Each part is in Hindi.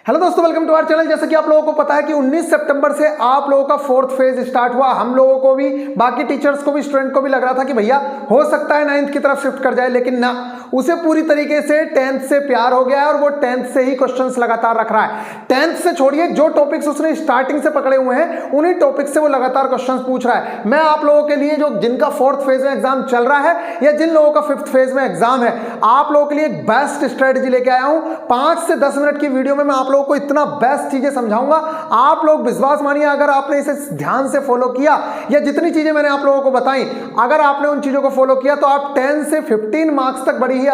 हेलो दोस्तों, वेलकम टू आवर चैनल। जैसा कि आप लोगों को पता है कि 19 सितंबर से आप लोगों का फोर्थ फेज स्टार्ट हुआ। हम लोगों को भी, बाकी टीचर्स को भी, स्टूडेंट को भी लग रहा था कि भैया हो सकता है 9th की तरफ शिफ्ट कर जाए, लेकिन ना, उसे पूरी तरीके से 10th से प्यार हो गया है और वो 10th से ही क्वेश्चंस लगातार रख रहा है। 10th से छोड़िए, जो टॉपिक्स उसने स्टार्टिंग से पकड़े हुए हैं उन्हीं टॉपिक से वो लगातार क्वेश्चंस पूछ रहा है। मैं आप लोगों के लिए, जो जिनका फोर्थ फेज में एग्जाम चल रहा है या जिन लोगों का फिफ्थ फेज में एग्जाम है, आप लोगों के लिए एक बेस्ट स्ट्रेटेजी लेके आया हूं। 5 से 10 मिनट की वीडियो में मैं आप लोगों को इतना बेस्ट चीजें समझाऊंगा, आप लोग विश्वास मानिए, अगर आपने इसे ध्यान से फॉलो किया, या जितनी चीजें मैंने आप लोगों को बताई, अगर आपने उन चीजों को फॉलो किया, तो आप 10 से 15 मार्क्स तक बड़ी ही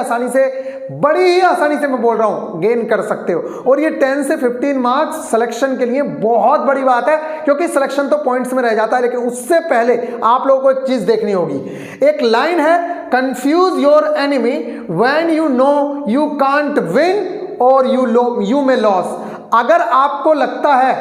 आसानी से मैं बोल रहा हूं गेन कर सकते हो। और ये 10 से 15 मार्क्स सिलेक्शन के लिए बहुत बड़ी बात है, क्योंकि सिलेक्शन तो पॉइंट्स में रह जाता है, लेकिन उससे पहले आप लोगों को एक चीज देखनी होगी। एक लाइन है, confuse your enemy when you know you can't win और यू मे लॉस। अगर आपको लगता है,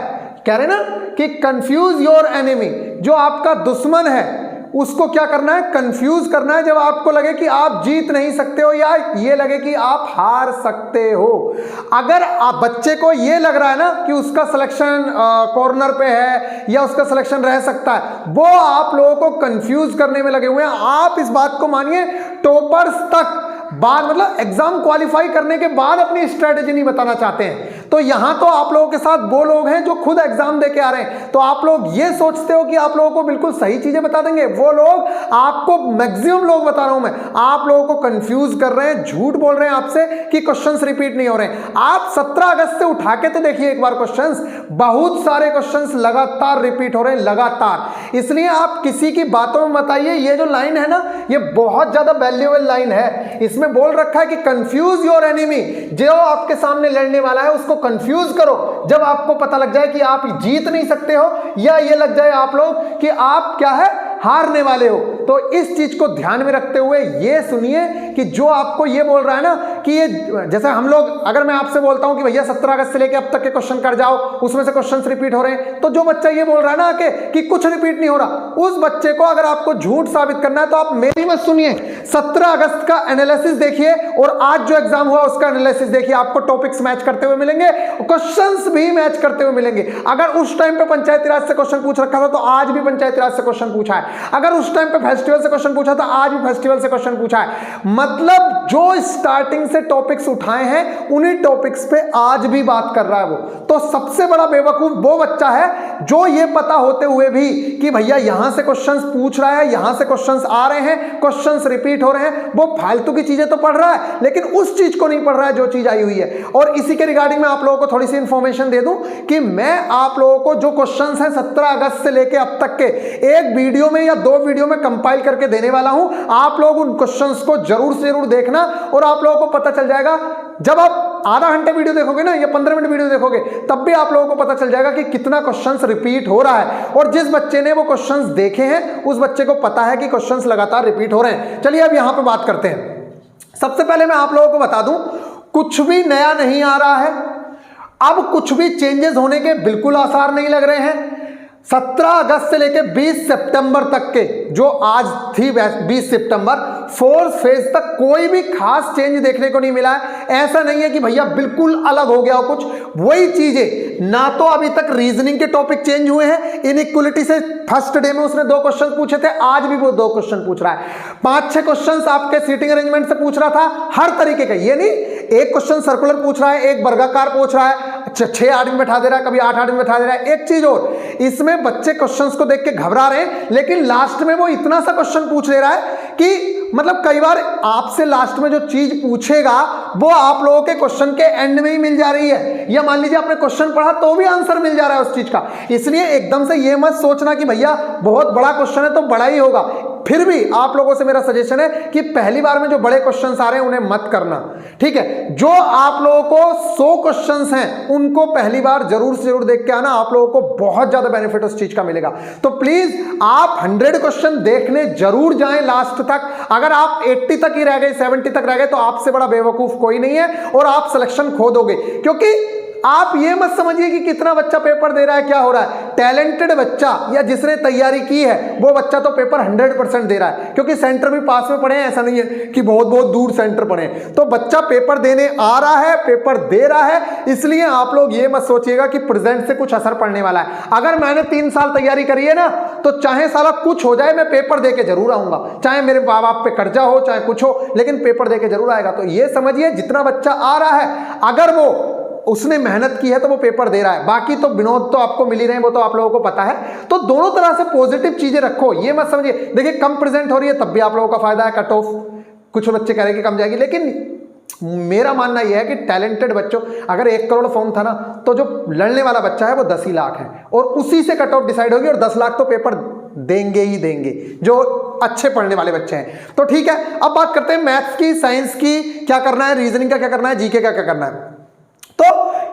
कह रहे ना कि कंफ्यूज योर एनिमी, जो आपका दुश्मन है उसको क्या करना है, कंफ्यूज करना है। जब आपको लगे कि आप जीत नहीं सकते हो, या ये लगे कि आप हार सकते हो। अगर आप बच्चे को ये लग रहा है ना कि उसका सिलेक्शन कॉर्नर पे है या उसका सिलेक्शन रह सकता है, वो आप लोगों को कंफ्यूज करने में लगे हुए हैं। आप इस बात को मानिए, टॉपर्स तक बाद, मतलब एग्जाम क्वालिफाई करने के बाद अपनी स्ट्रेटेजी नहीं बताना चाहते हैं। तो यहां तो आप लोगों के साथ वो लोग हैं जो खुद एग्जाम देके आ रहे हैं, तो आप लोग ये सोचते हो कि आप लोगों को बिल्कुल सही चीजें बता देंगे। वो लोग आपको, मैक्सिमम लोग बता रहा हूं मैं, आप लोगों को कंफ्यूज कर रहे हैं, झूठ बोल रहे हैं आपसे कि क्वेश्चंस रिपीट नहीं हो रहे हैं। आप 17 अगस्त से उठा के तो देखिए एक बार क्वेश्चंस, बहुत सारे क्वेश्चंस लगातार रिपीट हो रहे हैं, लगातार। इसलिए आप किसी की बातों में मत आइए। ये जो लाइन है ना, ये बहुत ज्यादा वैल्यूएबल लाइन है। इसमें बोल रखा है कि कंफ्यूज योर एनिमी, जो आपके सामने लड़ने वाला है उसको कंफ्यूज करो। जब आपको पता लग जाए कि आप जीत नहीं सकते हो, या ये लग जाए आप लोग कि आप क्या है, हारने वाले हो, तो इस चीज को ध्यान में रखते हुए ये सुनिए कि जो आपको ये बोल रहा है ना कि ये, जैसे हम लोग, अगर मैं आपसे बोलता हूं कि भैया 17 अगस्त से लेके अब तक के क्वेश्चन कर जाओ, उसमें से क्वेश्चंस रिपीट हो रहे हैं, तो जो बच्चा ये बोल रहा है ना कि कुछ रिपीट नहीं हो रहा, उस बच्चे को अगर आपको झूठ साबित करना है तो आप मेरी मत सुनिए, 17 अगस्त का एनालिसिस देखिए और आज जो एग्जाम हुआ उसका एनालिसिस देखिए। आपको टॉपिक्स मैच करते हुए मिलेंगे, क्वेश्चंस भी मैच करते हुए मिलेंगे। अगर उस टाइम पे पंचायती राज से क्वेश्चन पूछ रखा था तो आज भी पंचायती राज से क्वेश्चन पूछा है। अगर उस टाइम पे फेस्टिवल से क्वेश्चन पूछा था, आज भी फेस्टिवल से क्वेश्चन पूछा है। मतलब जो स्टार्टिंग से टॉपिक्स उठाए हैं उन्हीं टॉपिक्स पे आज भी बात कर रहा है वो। तो सबसे बड़ा बेवकूफ वो बच्चा है जो ये पता होते हुए भी कि भैया यहां से क्वेश्चंस पूछ रहा है, यहां से क्वेश्चंस आ रहे हैं, क्वेश्चंस रिपीट हो रहे हैं, वो फालतू की चीजें तो पढ़ रहा है, लेकिन उस चीज को नहीं पढ़ रहा है जो चीज आई हुई है। और इसी के रिगार्डिंग मैं आप लोगों को थोड़ी सी इंफॉर्मेशन दे दूं कि मैं आप लोगों को जो क्वेश्चंस हैं 17 अगस्त से लेके अब तक के, एक वीडियो में या 2 वीडियो में कंपाइल करके देने वाला हूं। आप लोग उन क्वेश्चंस को जरूर से जरूर देखना और आप लोगों को पता चल जाएगा। जब आप आधा घंटे वीडियो देखोगे ना, या 15 मिनट वीडियो देखोगे, तब भी आप लोगों को पता चल जाएगा कि कितना क्वेश्चंस रिपीट हो रहा है। और जिस बच्चे ने वो क्वेश्चंस देखे हैं उस बच्चे को पता है कि क्वेश्चंस लगातार रिपीट हो रहे हैं। चलिए अब यहां पे बात करते हैं। सबसे पहले मैं आप लोगों को बता दूं, कुछ भी नया नहीं आ रहा है, अब कुछ भी चेंजेस होने के बिल्कुल आसार नहीं लग रहे हैं। 17 अगस्त से लेकर 20 सितंबर तक के, जो आज थी 20 सितंबर, फोर्थ फेज तक कोई भी खास चेंज देखने को नहीं मिला है। ऐसा नहीं है कि भैया बिल्कुल अलग हो गया हो कुछ, वही चीजें। ना तो अभी तक रीजनिंग के टॉपिक चेंज हुए हैं, इनइक्वालिटी से फर्स्ट डे में उसने 2 क्वेश्चन पूछे थे, आज भी वो 2 क्वेश्चन पूछ रहा है। 5-6 क्वेश्चन आपके सीटिंग अरेंजमेंट से पूछ रहा था, हर तरीके का। ये नहीं एक क्वेश्चन सर्कुलर पूछ रहा है, एक वर्गाकार पूछ रहा है, 6 आदमी बैठा दे रहा है, कभी 8 आदमी बैठा दे रहा है। एक चीज और, इसमें बच्चे क्वेश्चंस को देख के घबरा रहे हैं, लेकिन लास्ट में वो इतना सा क्वेश्चन पूछ ले रहा है कि, मतलब कई बार आपसे लास्ट में जो चीज पूछेगा वो आप लोगों के क्वेश्चन के एंड में ही मिल जा रही है, या मान लीजिए आपने क्वेश्चन पढ़ा तो भी आंसर मिल जा रहा है उस चीज का। इसलिए एकदम से ये मत सोचना कि भैया बहुत बड़ा क्वेश्चन है तो बड़ा ही होगा। फिर भी आप लोगों से मेरा सजेशन है कि पहली बार में जो बड़े क्वेश्चंस आ रहे हैं उन्हें मत करना, ठीक है। जो आप लोगों को 100 क्वेश्चंस हैं उनको पहली बार जरूर से जरूर देख के आना, आप लोगों को बहुत ज्यादा बेनिफिट उस चीज का मिलेगा। तो प्लीज आप 100 क्वेश्चन देखने जरूर जाएं लास्ट तक। अगर आप 80 तक ही रह गए, 70 तक रह गए, तो आपसे बड़ा बेवकूफ कोई नहीं है और आप सिलेक्शन खो दोगे। क्योंकि आप ये मत समझिए कि कितना बच्चा पेपर दे रहा है, क्या हो रहा है। टैलेंटेड बच्चा या जिसने तैयारी की है वो बच्चा तो पेपर 100% दे रहा है, क्योंकि सेंटर भी पास में पड़े हैं, ऐसा नहीं है कि बहुत बहुत दूर सेंटर पड़े हैं। तो बच्चा पेपर देने आ रहा है, पेपर दे रहा है, इसलिए आप लोग ये मत सोचिएगा कि प्रेजेंट से कुछ असर पड़ने वाला है। अगर मैंने 3 साल तैयारी करी है ना, तो चाहे साला कुछ हो जाए मैं पेपर दे के जरूर आऊंगा, चाहे मेरे माँ बाप पे कर्जा हो चाहे कुछ हो, लेकिन पेपर दे के जरूर आएगा। तो ये समझिए जितना बच्चा आ रहा है, अगर वो उसने मेहनत की है तो वो पेपर दे रहा है। बाकी तो विनोद तो आपको मिल ही रहे हैं, वो तो आप लोगों को पता है। तो दोनों तरह से पॉजिटिव चीजें रखो, ये मत समझिए। देखिए कम प्रेजेंट हो रही है तब भी आप लोगों का फायदा है, कट ऑफ कुछ बच्चे कह रहे हैं कि कम जाएगी, लेकिन मेरा मानना यह है कि टैलेंटेड बच्चों, अगर 1 करोड़ फॉर्म था ना, तो जो लड़ने वाला बच्चा है वो 10 ही लाख है, और उसी से कट ऑफ डिसाइड होगी, और 10 लाख तो पेपर देंगे ही देंगे जो अच्छे पढ़ने वाले बच्चे हैं। तो ठीक है, अब बात करते हैं मैथ्स की, साइंस की क्या करना है, रीजनिंग का क्या करना है, जीके का क्या करना है। तो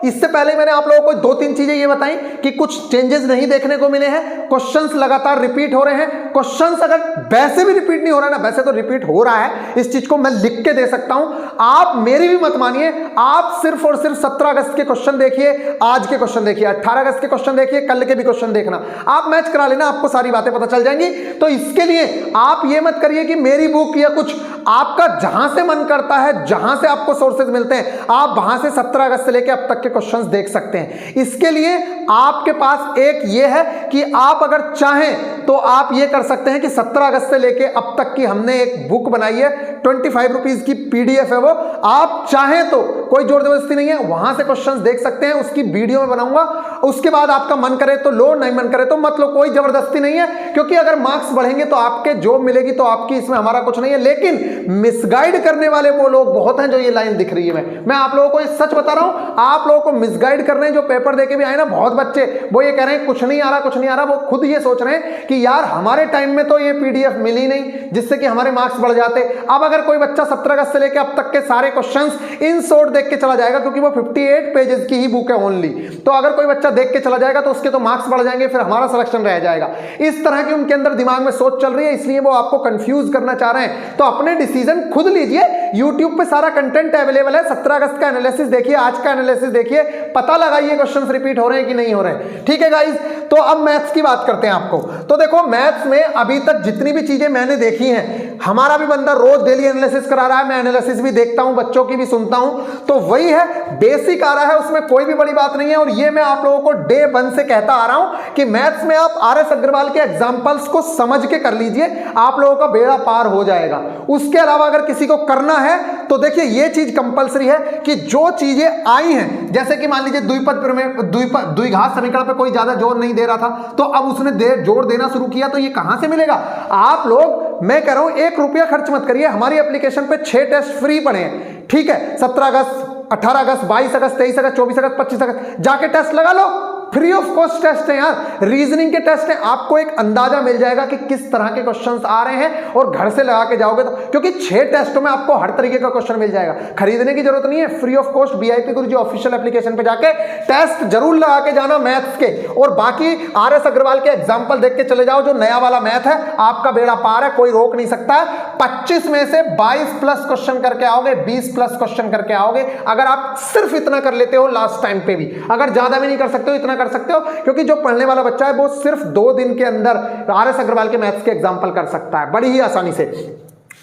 इससे पहले मैंने आप लोगों को 2-3 चीजें ये बताई कि कुछ चेंजेस नहीं देखने को मिले हैं, क्वेश्चंस लगातार रिपीट हो रहे हैं। क्वेश्चंस अगर वैसे भी रिपीट नहीं हो रहा है ना, वैसे तो रिपीट हो रहा है, इस चीज को मैं लिख के दे सकता हूं, आप मेरी भी मत मानिए। आप सिर्फ और सिर्फ 17 अगस्त के क्वेश्चन देखिए, आज के क्वेश्चन देखिए, 18 अगस्त के क्वेश्चन देखिए, कल के भी क्वेश्चन देखना, आप मैच करा लेना, आपको सारी बातें पता चल जाएंगी। तो इसके लिए आप ये मत करिए कि मेरी बुक या कुछ, आपका जहां से मन करता है, जहां से आपको सोर्सेज मिलते हैं, आप वहां से 17 अगस्त से लेकर अब तक के क्वेश्चंस देख सकते हैं। इसके लिए आपके पास एक ये है कि आप अगर चाहें तो आप ये कर सकते हैं कि 17 अगस्त से लेकर अब तक की हमने एक बुक बनाई है, 25 रुपीज की PDF है वो, आप चाहें तो, कोई जोर जबरदस्ती नहीं है, वहां से क्वेश्चंस देख सकते हैं, उसकी वीडियो में बनाऊंगा। उसके बाद आपका मन करे तो लो, नहीं मन करे तो मत लो, कोई जबरदस्ती नहीं है, क्योंकि अगर मार्क्स बढ़ेंगे तो आपके जॉब मिलेगी, तो आपकी, इसमें हमारा कुछ नहीं है। लेकिन मिसगाइड करने वाले वो लोग बहुत हैं, जो ये लाइन दिख रही है, मैं आप लोगों को सच बता रहा हूं, आप लोगों को मिसगाइड कर रहे हैं। जो पेपर देके भी आए ना बहुत बच्चे, वो ये कह रहे हैं कुछ नहीं आ रहा, कुछ नहीं आ रहा, वो खुद ये सोच रहे हैं कि यार हमारे टाइम में तो ये PDF मिली नहीं जिससे कि हमारे मार्क्स बढ़ जाते। अब अगर कोई बच्चा 17 अगस्त से लेकर अब तक के सारे क्वेश्चंस इन शॉर्ट देख के चला जाएगा, क्योंकि वो 58 पेजेस की ही बुक है ओनली, तो अगर कोई बच्चा देख के चला जाएगा तो उसके तो मार्क्स बढ़ जाएंगे, फिर हमारा सिलेक्शन रह जाएगा। इस तरह की उनके अंदर दिमाग में सोच चल रही है, इसलिए वो आपको कंफ्यूज करना चाह रहे हैं। तो अपने डिसीजन खुद लीजिए, यूट्यूब पे सारा कंटेंट अवेलेबल है, 17 अगस्त का एनालिसिस देखिए, आज का एनालिसिस देखिए, पता लगाइए क्वेश्चंस रिपीट हो रहे हैं कि नहीं हो रहे हैं। ठीक है गाइस, तो अब मैथ्स की बात करते हैं आपको। तो देखो मैथ्स में अभी तक जितनी भी चीजें मैंने देखी हैं, हमारा भी बंदा रोज डेली एनालिसिस करा रहा है, मैं एनालिसिस भी देखता हूं, बच्चों की भी सुनता हूं, तो वही है, बेसिक आ रहा है, उसमें कोई भी बड़ी बात नहीं है। और ये मैं आप लोगों को डे 1 से कहता आ रहा हूं कि मैथ्स में आप RS अग्रवाल के एग्जांपल्स को समझ के कर लीजिए, आप लोगों का बेड़ा पार हो जाएगा। उसके अलावा अगर किसी को करना है तो देखिए ये चीज कंपलसरी है कि जो चीजें आई हैं, जैसे कि मान लीजिए द्विघात समीकरण पे कोई ज्यादा जोर नहीं दे रहा था, तो अब उसने जोर देना शुरू किया, तो ये कहां से मिलेगा। आप लोग, मैं कह रहा हूं 1 रुपया खर्च मत करिए, हमारी एप्लीकेशन पे 6 टेस्ट फ्री पड़े हैं। ठीक है, 17 अगस्त, 18 अगस्त, 22 अगस्त, 23 अगस्त, 24 अगस्त, 25 अगस्त, जाके टेस्ट लगा लो, फ्री ऑफ कॉस्ट टेस्ट है यार, रीजनिंग के टेस्ट हैं। आपको एक अंदाजा मिल जाएगा कि किस तरह के क्वेश्चंस आ रहे हैं, और घर से लगा के जाओगे तो, क्योंकि 6 टेस्टों में आपको हर तरीके का क्वेश्चन मिल जाएगा, खरीदने की जरूरत नहीं है, free of cost VIP Guruji official application पे जाके टेस्ट जरूर लगा के जाना मैथ्स के। और बाकी RS अग्रवाल के एग्जाम्पल देख के चले जाओ, जो नया वाला मैथ है आपका बेड़ा पार है, कोई रोक नहीं सकता है। 25 में से 22+ क्वेश्चन करके आओगे, 20+ क्वेश्चन करके आओगे, अगर आप सिर्फ इतना कर लेते हो लास्ट टाइम पे भी। अगर ज्यादा भी नहीं कर सकते हो, इतना कर सकते हो, क्योंकि जो पढ़ने वाला बच्चा है वो सिर्फ 2 दिन के अंदर RS अग्रवाल के मैथ्स के एग्जाम्पल कर सकता है बड़ी ही आसानी से।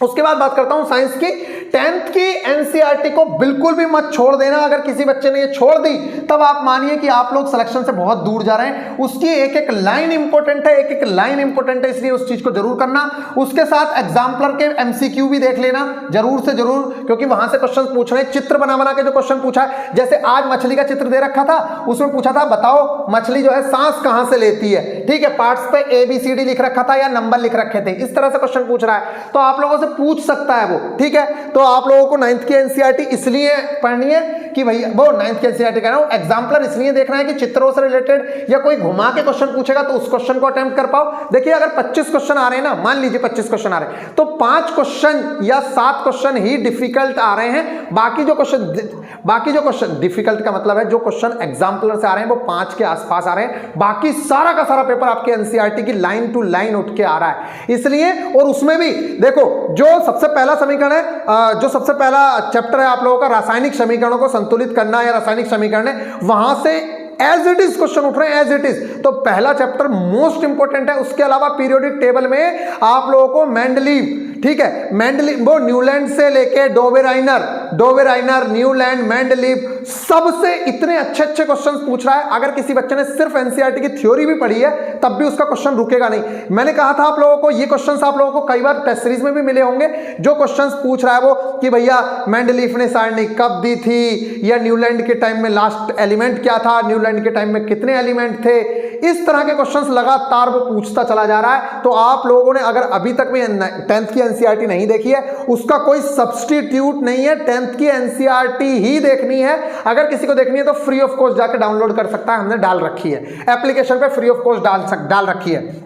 उसके बाद बात करता हूं साइंस की। 10th की NCERT को बिल्कुल भी मत छोड़ देना। अगर किसी बच्चे ने ये छोड़ दी तब आप मानिए कि आप लोग सिलेक्शन से बहुत दूर जा रहे हैं। उसकी एक एक लाइन इंपॉर्टेंट है, एक एक लाइन इंपॉर्टेंट है, इसलिए उस चीज को जरूर करना। उसके साथ एग्जाम्पलर के MCQ भी देख लेना जरूर से जरूर, क्योंकि वहां से क्वेश्चन पूछ रहे हैं। चित्र बना बना के जो क्वेश्चन पूछा है, जैसे आज मछली का चित्र दे रखा था, उसमें पूछा था बताओ मछली जो है सांस कहां से लेती है। ठीक है, पार्ट्स पे ABCD लिख रखा था या नंबर लिख रखे थे, इस तरह से क्वेश्चन पूछ रहा है, तो आप लोगों से पूछ सकता है वो। ठीक है, तो आप लोगों को 9th की NCERT इसलिए पढ़नी है कि भैया वो 9th की NCERT कह रहा हूं, एग्जाम्पलर इसलिए देखना है कि चित्रों से रिलेटेड या कोई घुमा के क्वेश्चन पूछेगा तो उस क्वेश्चन को अटेम्प्ट कर पाओ। देखिए अगर 25 क्वेश्चन आ रहे हैं ना, मान लीजिए 25 क्वेश्चन आ रहे हैं, तो 5 क्वेश्चन या 7 क्वेश्चन ही डिफिकल्ट आ रहे हैं। बाकी जो क्वेश्चन डिफिकल्ट का मतलब है जो क्वेश्चन एग्जाम्पलर से आ रहे हैं वो 5 के आसपास आ रहे हैं। बाकी सारा का सारा पेपर आपके NCERT की लाइन टू लाइन उठ के आ रहा है। इसलिए, और उसमें भी देखो जो सबसे पहला समीकरण है जो सबसे पहला चैप्टर है आप लोगों का रासायनिक समीकरणों को संतुलित करना या रासायनिक समीकरण है, वहां से एज इट इज क्वेश्चन उठ रहे हैं, एज इट इज। तो पहला चैप्टर मोस्ट इंपोर्टेंट है। उसके अलावा पीरियोडिक टेबल में आप लोगों को मेंडलीव, ठीक है, मेंडलीव वो न्यूलैंड से लेके डोवेराइनर, न्यूलैंड, मेंडलीव, सबसे इतने अच्छे अच्छे क्वेश्चंस पूछ रहा है। अगर किसी बच्चे ने सिर्फ एनसीईआरटी की थ्योरी भी पढ़ी है तब भी उसका क्वेश्चन रुकेगा नहीं। मैंने कहा था आप लोगों को ये क्वेश्चंस आप लोगों को कई बार टेस्ट सीरीज में भी मिले होंगे। जो क्वेश्चंस पूछ रहा है वो कि भैया मेंडलीव ने सारणी कब दी थी, या न्यूलैंड के टाइम में लास्ट एलिमेंट क्या था, न्यूलैंड के टाइम में कितने एलिमेंट थे, इस तरह के क्वेश्चंस लगातार वो पूछता चला जा रहा है। तो आप लोगों ने अगर अभी तक भी 10th की एनसीईआरटी नहीं देखी है, उसका कोई सब्स्टिट्यूट नहीं है, 10th की एनसीईआरटी ही देखनी है। अगर किसी को देखनी है तो फ्री ऑफ कॉस्ट जाके डाउनलोड कर सकता है, हमने डाल रखी है एप्लीकेशन पे, फ्री ऑफ कॉस्ट डाल रखी है।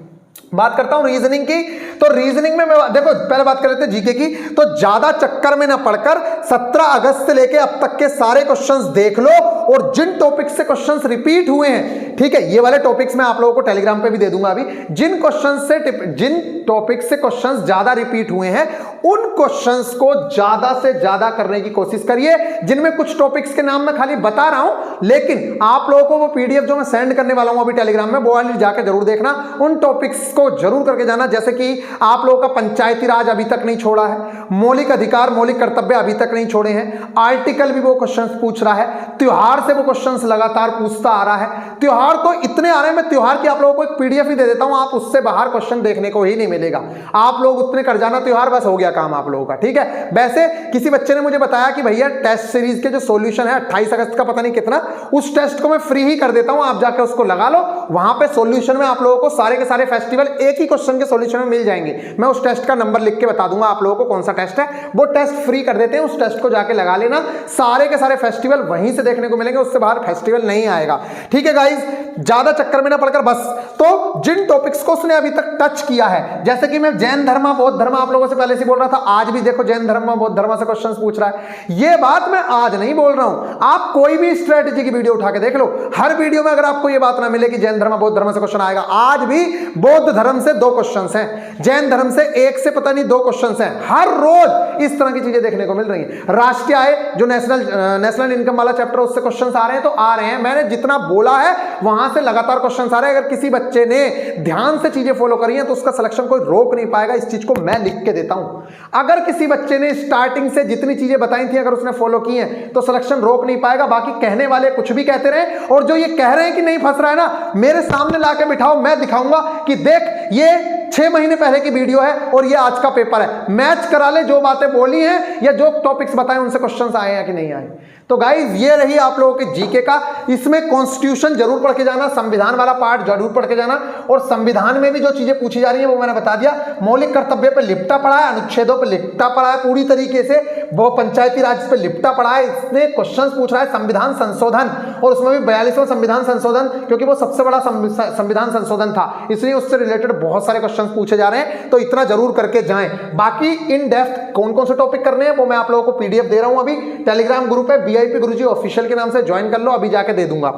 बात करता हूं रीजनिंग की। तो रीजनिंग में देखो पहले बात कर रहे थे जीके की, तो ज्यादा चक्कर में ना पड़कर 17 अगस्त से लेके अब तक के सारे क्वेश्चंस देख लो, और जिन टॉपिक्स से क्वेश्चंस रिपीट हुए हैं, ठीक है, ये वाले टॉपिक्स मैं आप लोगों को टेलीग्राम पे भी दे दूंगा अभी, जिन टॉपिक से क्वेश्चंस ज्यादा रिपीट हुए हैं उन क्वेश्चंस को ज्यादा से ज्यादा करने की कोशिश करिए। जिनमें कुछ टॉपिक्स के नाम मैं खाली बता रहा हूं, लेकिन आप लोगों को वो पीडीएफ जो मैं सेंड करने वाला हूं अभी टेलीग्राम में, वो वाली जाके जरूर देखना, उन टॉपिक्स को जरूर करके जाना। जैसे कि आप लोगों का पंचायती राज अभी तक नहीं छोड़ा है, मौलिक अधिकार मौलिक कर्तव्य अभी तक नहीं छोड़े हैं, आर्टिकल भी वो क्वेश्चंस पूछ रहा है, त्योहार से वो क्वेश्चंस लगातार पूछता आ रहा है। त्योहार तो इतने आ रहे हैं, मैं त्योहार की आप लोगों को एक पीडीएफ ही दे देता हूं, आप उससे बाहर क्वेश्चन देखने को ही नहीं मिलेगा। आप लोग उतने कर जाना त्योहार, बस हो गया काम आप लोगों का, ठीक है। वैसे किसी बच्चे ने मुझे बताया कि भैया टेस्ट सीरीज के जो सॉल्यूशन है 28 अगस्त का पता नहीं कितना, उस टेस्ट को मैं फ्री ही कर देता हूं, आप जाके उसको लगा लो। वहां पे सॉल्यूशन में आप लोगों को सारे के सारे फेस्टिवल एक ही क्वेश्चन के सॉल्यूशन में मिल जाएंगे। मैं उस टेस्ट का नंबर लिख के बता दूंगा आप लोगों को कौन सा टेस्ट है, वो टेस्ट फ्री कर देते हैं, उस टेस्ट को जाके लगा लेना। सारे के सारे फेस्टिवल वहीं से देखने को मिलेंगे, उससे बाहर फेस्टिवल नहीं आएगा, ठीक है गाइज। ज्यादा चक्कर में ना पड़कर बस, तो जिन टॉपिक्स को उसने अभी तक टच किया है, जैसे कि मैं जैन धर्म बौद्ध धर्म आप लोगों से पहले से बोल रहा था, आज भी देखो जैन धर्म बौद्ध धर्म से क्वेश्चंस पूछ रहा है। ये बात मैं आज नहीं बोल रहा हूं, आप कोई भी स्ट्रेटेजी की वीडियो उठा के देख लो, हर वीडियो में अगर आपको ये बात ना मिले कि जैन धर्म बौद्ध धर्म से क्वेश्चन आएगा, आज भी बौद्ध धर्म से 2 क्वेश्चंस हैं, जैन धर्म से 1 से पता नहीं 2 क्वेश्चंस हैं। हर रोज इस तरह की चीजें देखने को मिल रही हैं। राष्ट्रीय आय जो नेशनल इनकम वाला चैप्टर, उससे क्वेश्चंस आ रहे हैं, तो आ रहे हैं। मैंने जितना बोला है वहां से लगातार क्वेश्चंस आ रहे हैं। अगर किसी बच्चे ने ध्यान से चीजें फॉलो करी हैं तो उसका सिलेक्शन कोई रोक नहीं पाएगा, इस चीज को मैं लिख के देता हूं। अगर किसी बच्चे ने स्टार्टिंग से जितनी चीजें बताई थी अगर उसने फॉलो की हैं तो सिलेक्शन रोक नहीं पाएगा। बाकी कहने वाले कुछ भी कहते रहे, और जो ये कह रहे हैं कि नहीं फंस रहा है ना, मेरे सामने लाके बिठाओ, मैं दिखाऊंगा कि देख ये 6 महीने पहले की वीडियो है और ये आज का पेपर है, मैच करा ले, जो बातें बोली हैं या जो टॉपिक्स बताए उनसे क्वेश्चंस आए हैं कि नहीं आए। तो गाइज ये रही आप लोगों के जीके का। इसमें कॉन्स्टिट्यूशन जरूर पढ़ के जाना, संविधान वाला पार्ट जरूर पढ़ के जाना, और संविधान में भी जो चीजें पूछी जा रही है वो मैंने बता दिया। मौलिक कर्तव्य पे लिपटा पड़ा है, अनुच्छेदों पे लिपटा पड़ा है पूरी तरीके से, वो पंचायती राज पे लिपटा पड़ा है। इसने क्वेश्चन पूछ रहा है संविधान संशोधन, और उसमें भी 42वां संविधान संशोधन, क्योंकि वो सबसे बड़ा संविधान संशोधन था, इसलिए उससे रिलेटेड बहुत सारे क्वेश्चन पूछे जा रहे हैं। तो इतना जरूर करके जाएं। बाकी इन डेप्थ कौन कौन से टॉपिक करने हैं वो मैं आप लोगों को पीडीएफ दे रहा हूं अभी टेलीग्राम ग्रुप है, वीआईपी गुरुजी ऑफिशियल के नाम से ज्वाइन कर लो, अभी जाके दे दूंगा।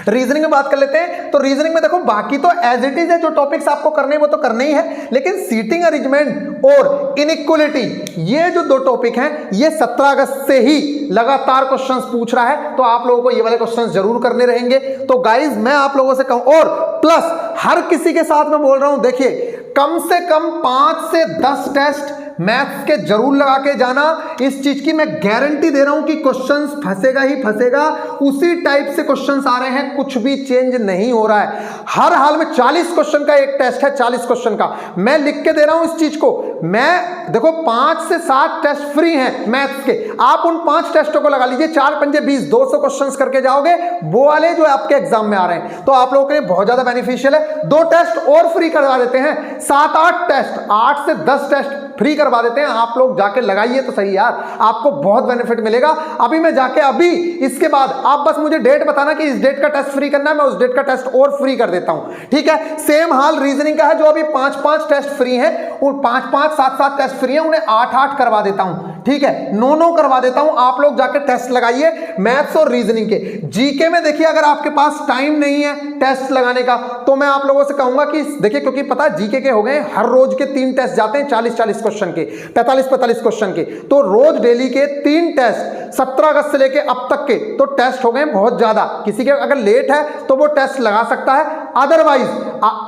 रीजनिंग में बात कर लेते हैं। तो रीजनिंग में देखो बाकी तो एज इट इज है, जो टॉपिक्स आपको करने हैं वो तो करने ही है, लेकिन सीटिंग अरेंजमेंट और इनइक्वालिटी, ये जो 2 टॉपिक हैं, ये 17 अगस्त से ही लगातार क्वेश्चंस पूछ रहा है, तो आप लोगों को ये वाले क्वेश्चंस जरूर करने रहेंगे। तो गाइज मैं आप लोगों से कहूं, और प्लस हर किसी के साथ मैं बोल रहा हूं, देखिए कम से कम 5 से 10 टेस्ट मैथ्स के जरूर लगा के जाना। इस चीज की मैं गारंटी दे रहा हूं कि क्वेश्चंस फंसेगा ही फंसेगा, उसी टाइप से क्वेश्चंस आ रहे हैं, कुछ भी चेंज नहीं हो रहा है। हर हाल में 40 क्वेश्चन का एक टेस्ट है, 40 क्वेश्चन का मैं लिख के दे रहा हूं इस चीज को। मैं देखो 5 से 7 टेस्ट फ्री हैं मैथ्स के, आप उन 5 टेस्टों को लगा लीजिए, 4 पंजे 20, 200 क्वेश्चंस करके जाओगे, वो वाले जो आपके एग्जाम में आ रहे हैं, तो आप लोगों के लिए बहुत ज्यादा बेनिफिशियल है। 2 टेस्ट और फ्री करवा देते हैं, 7-8 टेस्ट, 8 से 10 टेस्ट फ्री करवा देते हैं। आप लोग जाके लगाइए तो सही यार, आपको बहुत बेनिफिट मिलेगा। अभी मैं जाके अभी इसके बाद आप बस मुझे डेट बताना कि इस डेट का टेस्ट फ्री करना है, मैं उस डेट का टेस्ट और फ्री कर देता हूं, ठीक है। सेम हाल रीजनिंग का है, जो अभी 5-5 टेस्ट फ्री हैं, उन 5-5, 7-7 टेस्ट फ्री हैं, उन्हें 8-8 करवा देता हूं, ठीक है, नो करवा देता हूं, आप लोग जाके टेस्ट लगाइए मैथ्स और रीजनिंग के। जीके में देखिए अगर आपके पास टाइम नहीं है टेस्ट लगाने का तो मैं आप लोगों से कहूंगा कि देखिए, क्योंकि पता है जीके के हो गए हर रोज के 3 टेस्ट जाते हैं 40-40 क्वेश्चन के, 45-45 क्वेश्चन के, तो रोज डेली के 3 टेस्ट 17 अगस्त से लेके अब तक के तो टेस्ट हो गए बहुत ज्यादा। किसी के अगर लेट है तो वो टेस्ट लगा सकता है, अदरवाइज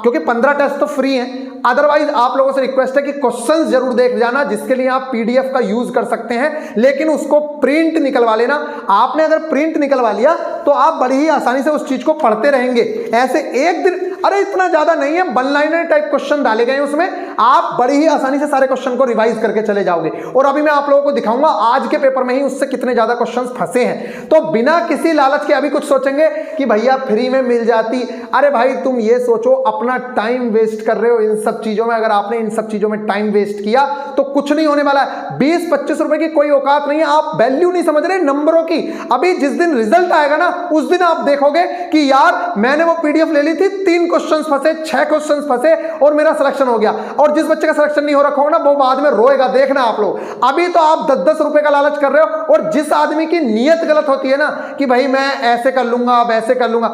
क्योंकि 15 टेस्ट तो फ्री हैं, अदरवाइज आप लोगों से रिक्वेस्ट है कि क्वेश्चंस जरूर देख जाना, जिसके लिए आप पीडीएफ का यूज कर सकते हैं, लेकिन उसको प्रिंट निकलवा लेना। आपने अगर प्रिंट निकलवा लिया तो आप बड़ी ही आसानी से उस चीज को पढ़ते रहेंगे। ऐसे एक दिन, अरे इतना ज्यादा नहीं है, 1 लाइनर टाइप क्वेश्चन डाले गए हैं उसमें, आप बड़ी ही आसानी से सारे क्वेश्चन को रिवाइज करके चले जाओगे। और अभी मैं आप लोगों को दिखाऊंगा आज के पेपर में ही उससे कितने ज्यादा क्वेश्चन फंसे हैं। तो बिना किसी लालच के अभी कुछ सोचेंगे कि भैया फ्री में मिल जाती, अरे भाई तुम ये सोचो अपना टाइम वेस्ट कर रहे हो इन सब चीजों में। अगर आपने इन सब चीजों में टाइम वेस्ट किया तो कुछ नहीं होने वाला है। 20-25 रुपए की कोई औकात नहीं है, आप वैल्यू नहीं समझ रहे नंबरों की। अभी जिस दिन रिजल्ट आएगा ना उस दिन आप देखोगे कि यार मैंने वो पीडीएफ ले ली थी, 3 क्वेश्चंस फंसे, 6 क्वेश्चंस फंसे और मेरा सिलेक्शन हो गया। और जिस बच्चे का सिलेक्शन नहीं हो रखा होगा ना वो बाद में रोएगा, देखना आप लोग। अभी तो आप 10-10 रुपए का लालच कर रहे हो, और जिस आदमी की नीयत गलत होती है ना कि भाई मैं ऐसे कर लूंगा वैसे कर लूंगा,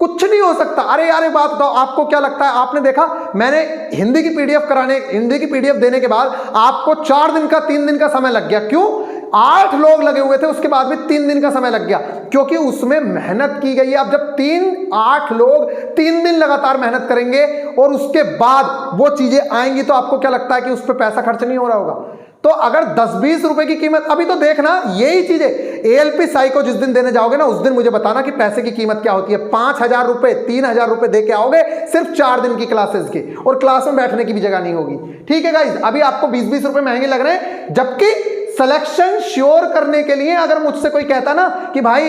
कुछ नहीं हो सकता। अरे यार एक बात बताओ, आपको क्या लगता है, आपने देखा मैंने हिंदी की पीडीएफ देने के बाद आपको 4 दिन का 3 दिन का समय लग गया। क्यों? 8 लोग लगे हुए थे, उसके बाद भी 3 दिन का समय लग गया, क्योंकि उसमें मेहनत की गई है। अब जब 8 लोग 3 दिन लगातार मेहनत करेंगे और उसके बाद वो चीजें आएंगी तो आपको क्या लगता है कि उस पर पैसा खर्च नहीं हो रहा होगा? तो अगर 10-20 रुपए की कीमत, अभी तो देखना यही चीजें एएलपी साई को जिस दिन देने जाओगे ना उस दिन मुझे बताना कि पैसे की कीमत क्या होती है। 5,000 रुपए 3,000 रुपए दे के आओगे सिर्फ 4 दिन की क्लासेस के, और क्लास में बैठने की भी जगह नहीं होगी। ठीक है गाइज, अभी आपको 20-20 रुपए महंगे लग रहे हैं, जबकि सिलेक्शन श्योर करने के लिए अगर मुझसे कोई कहता ना कि भाई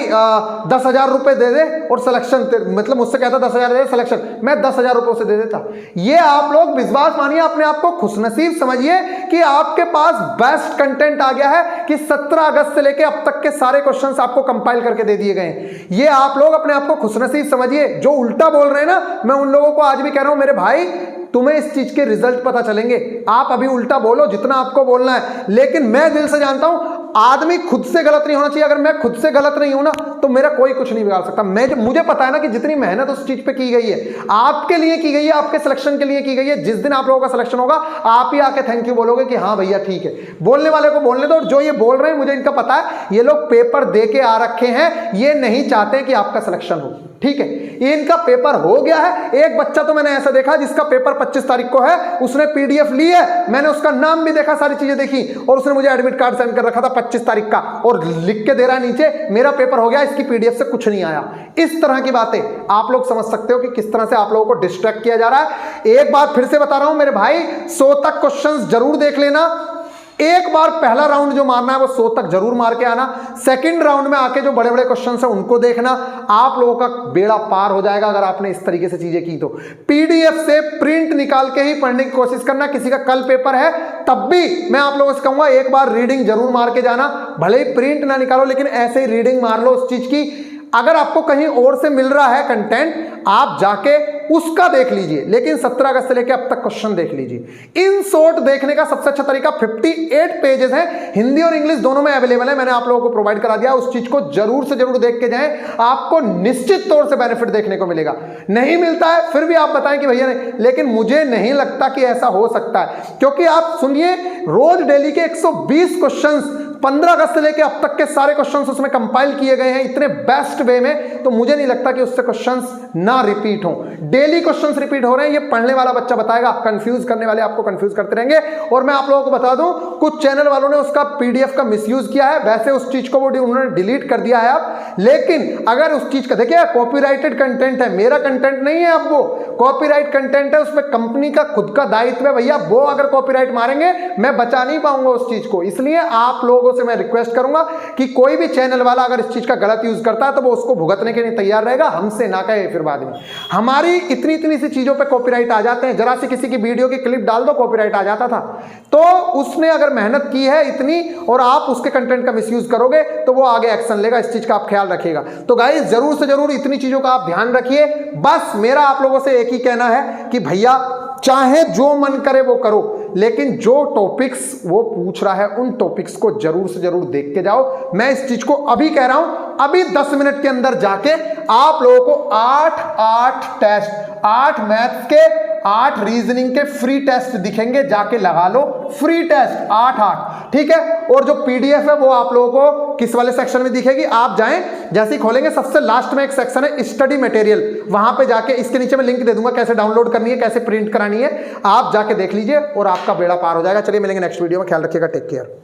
10,000 रुपए दे दे और सिलेक्शन, मतलब मुझसे कहता 10,000 दे दे सिलेक्शन, मैं 10,000 रुपए उसे दे देता। ये आप लोग विश्वास मानिए, अपने आप को खुशनसीब समझिए कि आपके पास बेस्ट कंटेंट आ गया है कि 17 अगस्त से लेके अब तक के सारे क्वेश्चंस आपको कंपाइल करके दे दिए गए हैं। ये आप लोग अपने आप को खुशनसीब समझिए। जो उल्टा बोल रहे हैं ना, मैं उन लोगों को आज भी कह रहा हूं मेरे भाई तुम्हें इस चीज के रिजल्ट पता चलेंगे। आप अभी उल्टा बोलो जितना आपको बोलना है, लेकिन मैं दिल से जानता हूं आदमी खुद से गलत नहीं होना चाहिए। अगर मैं खुद से गलत नहीं हूं ना तो मेरा कोई कुछ नहीं बिगाड़ सकता। मुझे पता है ना कि जितनी मेहनत उस चीज पे की गई है, आपके लिए की गई है, आपके सिलेक्शन के लिए की गई है। जिस दिन आप लोगों का सिलेक्शन होगा आप ही आके थैंक यू बोलोगे कि हाँ भैया ठीक है। बोलने वाले को बोलने दो, और जो ये बोल रहे हैं मुझे इनका पता है, ये लोग पेपर दे के आ रखे हैं, ये नहीं चाहते कि आपका सिलेक्शन हो। ठीक है, इनका पेपर हो गया है। एक बच्चा तो मैंने ऐसा देखा जिसका पेपर 25 तारीख को है, उसने पीडीएफ ली है, मैंने उसका नाम भी देखा, सारी चीजें देखी, और उसने मुझे एडमिट कार्ड सेंड कर रखा था 25 तारीख का, और लिख के दे रहा है नीचे मेरा पेपर हो गया, इसकी पीडीएफ से कुछ नहीं आया। इस तरह की बातें आप लोग समझ सकते हो कि किस तरह से आप लोगों को डिस्ट्रैक्ट किया जा रहा है। एक बात फिर से बता रहा हूं मेरे भाई, 100 तक क्वेश्चंस जरूर देख लेना। एक बार पहला राउंड जो मारना है वो 100 तक जरूर मार के आना। सेकंड राउंड में आके जो बड़े बड़े क्वेश्चन है उनको देखना, आप लोगों का बेड़ा पार हो जाएगा अगर आपने इस तरीके से चीजें की तो। पीडीएफ से प्रिंट निकाल के ही पढ़ने की कोशिश करना। किसी का कल पेपर है तब भी मैं आप लोगों से कहूंगा एक बार रीडिंग जरूर मार के जाना, भले ही प्रिंट ना निकालो लेकिन ऐसे ही रीडिंग मार लो उस चीज की। अगर आपको कहीं और से मिल रहा है कंटेंट आप जाके उसका देख लीजिए, लेकिन 17 अगस्त से लेकर अब तक क्वेश्चन देख लीजिए। इन शॉर्ट देखने का सबसे अच्छा तरीका 58 पेजेस हैं, हिंदी और इंग्लिश दोनों में अवेलेबल है, मैंने आप लोगों को प्रोवाइड करा दिया। उस चीज को जरूर से जरूर देख के जाएं, आपको निश्चित तौर से बेनिफिट देखने को मिलेगा। नहीं मिलता है फिर भी आप बताएं कि भैया नहीं, लेकिन मुझे नहीं लगता कि ऐसा हो सकता है, क्योंकि आप सुनिए रोज डेली के 120 क्वेश्चंस 15 अगस्त से लेकर अब तक के सारे क्वेश्चंस उसमें कंपाइल किए गए हैं इतने बेस्ट वे में, तो मुझे नहीं लगता कि उससे क्वेश्चंस ना रिपीट हो। डेली क्वेश्चंस रिपीट हो रहे हैं, ये पढ़ने वाला बच्चा बताएगा, कंफ्यूज करने वाले आपको कंफ्यूज करते रहेंगे। और मैं आप लोगों को बता दूं, कुछ चैनल वालों ने उसका पीडीएफ का मिसयूज किया है, वैसे उस चीज को वो उन्होंने डिलीट कर दिया है अब। लेकिन अगर उस चीज का देखिए कॉपीराइटेड कंटेंट है, मेरा कंटेंट नहीं है, अब वो कॉपीराइट कंटेंट है, उसमें कंपनी का खुद का दायित्व है भैया। वो अगर कॉपीराइट मारेंगे मैं बचा नहीं पाऊंगा उस चीज को। इसलिए आप लोगों से मैं रिक्वेस्ट करूंगा कि कोई भी चैनल वाला अगर इस चीज का गलत यूज करता है तो वो उसको भुगतने के लिए तैयार रहेगा, हमसे ना कहे फिर बाद में। हमारी इतनी सी चीजों पे कॉपीराइट आ जाते हैं, जरा सी किसी की वीडियो की क्लिप डाल दो कॉपीराइट आ जाता था। तो उसने अगर मेहनत की है इतनी और आप उसके कंटेंट का मिसयूज करोगे तो वो आगे एक्शन लेगा, इस चीज का आप ख्याल रखिएगा। तो गाइस जरूर से जरूर इतनी चीजों का आप ध्यान रखिए। बस मेरा आप लोगों से एक ही कहना है कि भैया चाहे जो मन करे वो करो, लेकिन जो टॉपिक्स वो पूछ रहा है उन टॉपिक्स को जरूर से जरूर देख के जाओ। मैं इस चीज को अभी कह रहा हूं, अभी 10 मिनट के अंदर जाके आप लोगों को 8 टेस्ट, 8 मैथ्स के, 8 रीजनिंग के फ्री टेस्ट दिखेंगे, जाके लगा लो फ्री टेस्ट 8, ठीक है। और जो पीडीएफ है वो आप लोगों को किस वाले सेक्शन में दिखेगी, आप जाएं जैसे ही खोलेंगे सबसे लास्ट में एक सेक्शन है स्टडी मटेरियल, वहां पे जाके इसके नीचे मैं लिंक दे दूंगा कैसे डाउनलोड करनी है, कैसे प्रिंट करानी है, आप जाके देख लीजिए और आपका बेड़ा पार हो जाएगा। चलिए मिलेंगे नेक्स्ट वीडियो में, ख्याल रखिएगा, टेक केयर।